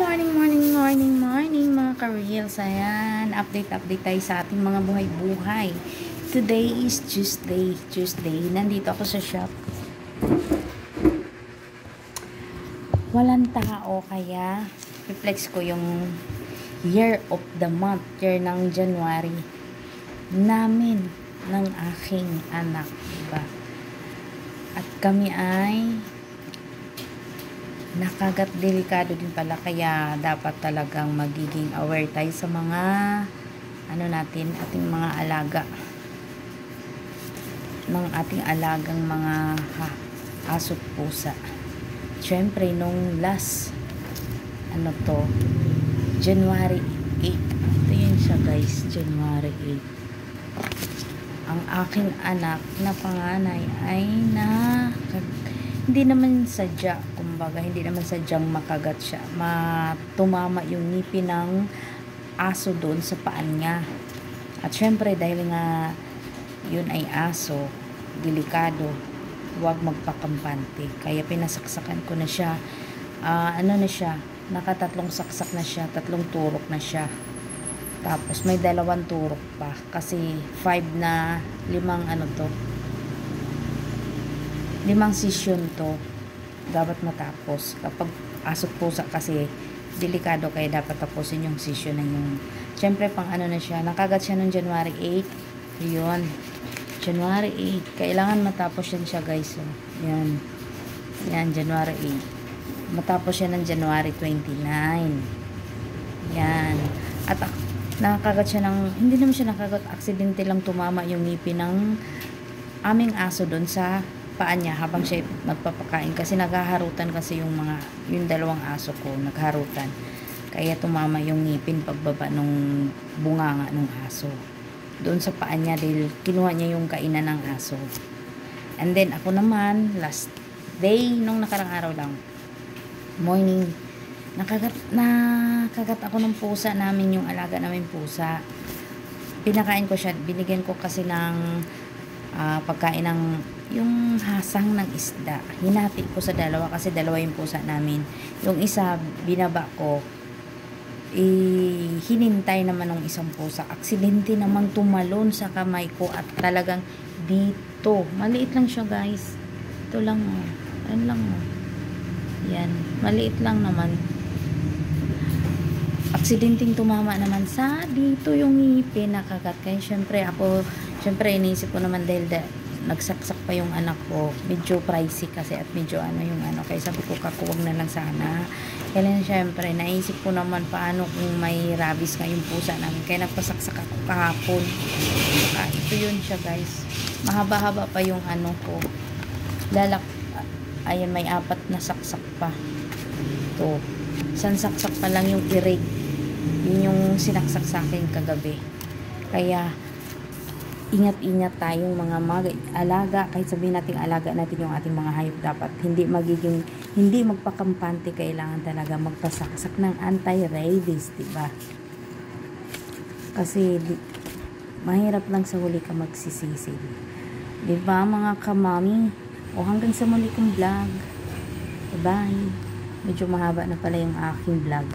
Morning mga ka-reels. Ayan, update tayo sa ating mga buhay-buhay. Today is Tuesday. Nandito ako sa shop. Walang tao, kaya reflex ko yung year of the month, year ng January namin, ng aking anak, diba? At kami ay nakagat delikado din pala, kaya dapat talagang magiging aware tayo sa mga natin, ating mga alaga, ng ating alagang mga aso, pusa. Syempre nung last January 8, ito yun siya guys, January 8, ang aking anak na panganay ay hindi naman sadya, kumbaga hindi naman sadyang makagat siya, tumama yung ngipin ng aso doon sa paan niya. At syempre dahil nga yun ay aso, delikado, huwag magpakampante, kaya pinasaksakan ko na siya. Nakatatlong saksak na siya, 3 turok na siya, tapos may 2 turok pa kasi 5 session to dapat matapos. Kapag aso pusa kasi delikado, kaya dapat tapusin yung session na yun. Syempre pang na siya, nakagat siya noong January 8. Yun, January 8, kailangan matapos yan siya guys. Yan January 8, matapos siya ng January 29. Yan, at nakagat siya ng, hindi naman siya nakagat, aksidente lang, tumama yung ngipin ng aming aso doon sa paan niya habang siya magpapakain, kasi naghaharutan kasi yung 2 aso ko, nagharutan, kaya tumama yung ngipin pagbaba nung bunganga ng aso doon sa paan niya, dahil kinuha niya yung kainan ng aso. And then ako naman, last day nung nakarang araw lang, morning, nakagat ako ng pusa namin, yung alaga namin pusa. Pinakain ko siya, binigyan ko kasi ng pagkain ng yung hasang ng isda. Hinati ko sa 2 kasi 2 yung pusa namin. Yung isa binaba ko, hinintay naman ng isang pusa, aksidente naman tumalon sa kamay ko, at talagang dito, maliit lang siya guys, ito lang yan, maliit lang naman, aksidenteng tumama naman sa dito yung ngipin, nakagat. Kaya syempre iniisip ko naman, dahil nagsaksak pa yung anak ko, medyo pricey kasi, at medyo kaya sabi ko kakuwag na lang sana. Kaya syempre naisip ko naman, paano kung may rabies nga yung pusa namin, kaya nagpasaksak ako kahapon. Ito yun siya guys, mahaba-haba pa yung ko, ayan, may 4 na saksak pa. Ito, isang saksak pa lang yung irig, yun yung sinaksak sa akin kagabi. Kaya ingat-ingat tayong mga alaga, kahit sabihin natin alaga natin yung ating mga hayop, dapat hindi magpakampante, kailangan talaga magpasaksak ng anti-rabies, diba? Kasi mahirap lang sa huli ka magsisisi, diba mga kamami? O hanggang sa muli kong vlog, bye. Medyo mahaba na pala yung aking vlog.